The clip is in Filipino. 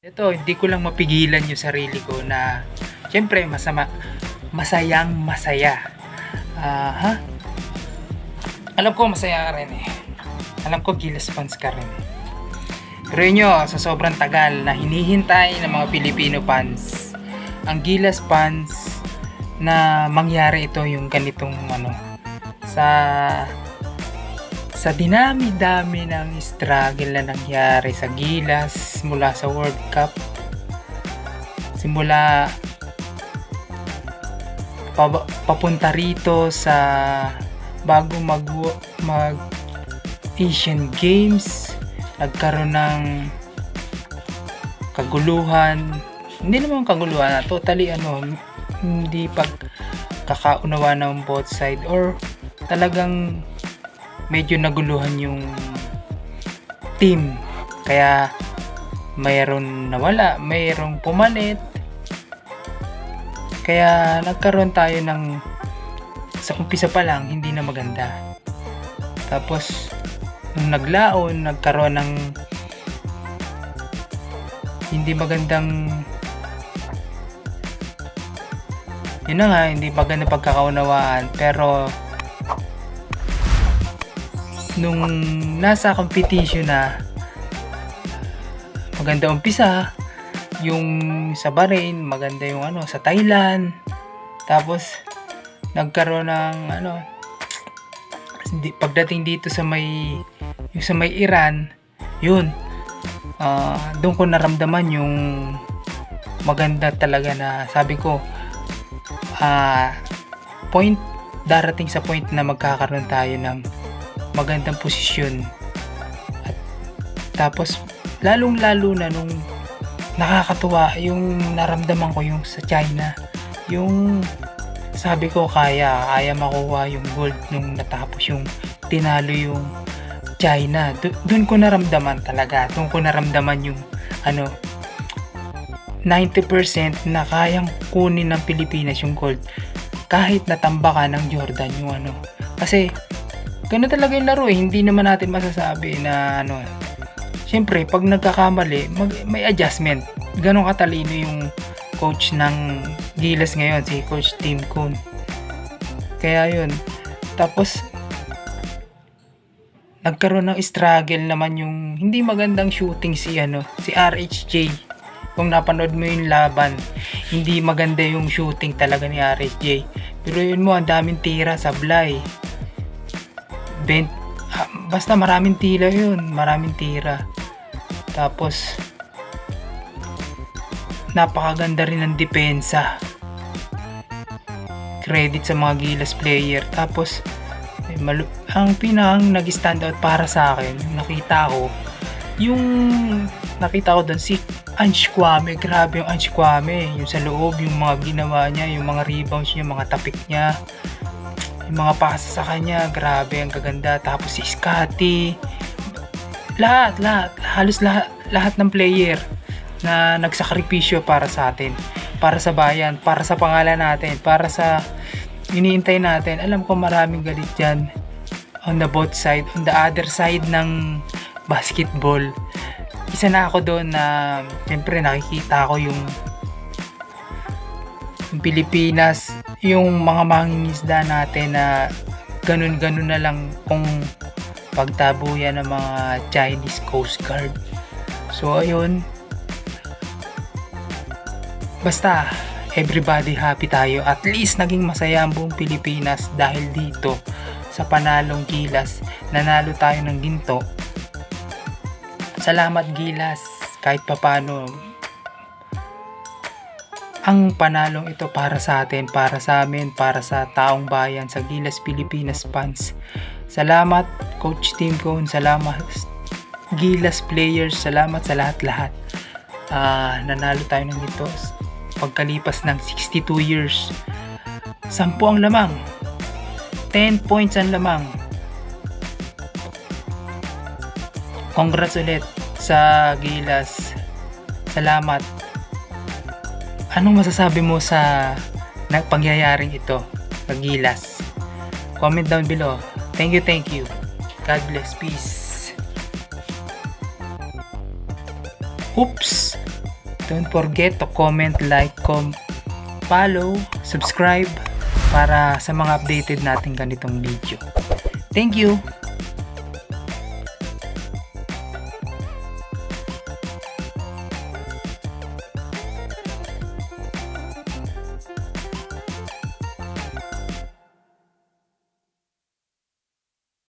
Ito, hindi ko lang mapigilan yung sarili ko na siyempre masayang masaya. Ha? Alam ko masaya ka rin eh. Alam ko Gilas fans ka rin. Pero yun nyo, sa sobrang tagal na hinihintay ng mga Pilipino fans, ang Gilas fans na mangyari ito yung ganitong sa dinami-dami ng struggle na nangyari sa Gilas mula sa World Cup, simula papunta rito sa bago mag Asian Games, nagkaroon ng kaguluhan, hindi naman kaguluhan, totally hindi pagkakaunawa ng both side, or talagang medyo naguluhan yung team, kaya mayroon nawala, mayroong pumalit, kaya nagkaroon tayo ng sa umpisa pa lang hindi na maganda. Tapos nung naglaon, nagkaroon ng hindi magandang hindi magandang pagkakaunawaan. Pero nung nasa competition na, maganda umpisa yung sa Bahrain, maganda yung sa Thailand, tapos nagkaroon ng pagdating dito sa may Iran, yun, doon ko naramdaman yung maganda talaga, na sabi ko darating sa point na magkakaroon tayo ng magandang posisyon. At tapos lalong lalo na nung nakakatuwa yung naramdaman ko yung sa China, yung sabi ko kaya makuha yung gold nung natapos yung tinalo yung China. Doon ko naramdaman talaga, doon ko naramdaman yung 90% na kayang kunin ng Pilipinas yung gold kahit natambakan ng Jordan yung kasi gano'n talaga yung laro eh. Hindi naman natin masasabi na siyempre pag nagkakamali may adjustment. Gano'n katalino yung coach ng Gilas ngayon, si Coach Tim Cone. Kaya yun, tapos nagkaroon ng struggle naman yung hindi magandang shooting si RHJ. Kung napanood mo yung laban, hindi maganda yung shooting talaga ni RHJ. Pero yun mo, ang daming tira, sablay, basta maraming tira. Tapos napakaganda rin ng depensa, credit sa mga Gilas player. Tapos ang pinakang nag-stand out para sa akin, nakita ko doon si Ange Kwame. Grabe yung Ange Kwame, yung sa loob, yung mga ginawa niya, yung mga rebounds niya, mga tapik niya, yung mga pasa sa kanya, grabe, ang gaganda. Tapos si Scotty, halos lahat ng player na nagsakripisyo para sa atin, para sa bayan, para sa pangalan natin, para sa iniintay natin. Alam ko maraming galit dyan on the both side, on the other side ng basketball. Isa na ako doon na siyempre nakikita ko yung Pilipinas, yung mga mangingisda natin na ganun na lang kung pagtabuyan ng mga Chinese Coast Guard. So ayun, basta everybody happy tayo. At least naging masaya ang buong Pilipinas dahil dito sa panalong Gilas. Nanalo tayo ng ginto. Salamat Gilas, kahit papano ang panalong ito para sa atin, para sa amin, para sa taong bayan, sa Gilas Pilipinas fans. Salamat Coach Tim Cone, salamat Gilas players, salamat sa lahat-lahat. Nanalo tayo ng ito pagkalipas ng 62 years. 10 ang lamang, 10 points ang lamang. Congrats ulit sa Gilas, salamat. Anong masasabi mo sa pangyayaring ito sa Gilas? Comment down below. Thank you. God bless. Peace. Oops. Don't forget to comment, like, follow, subscribe para sa mga updated nating ganitong video. Thank you!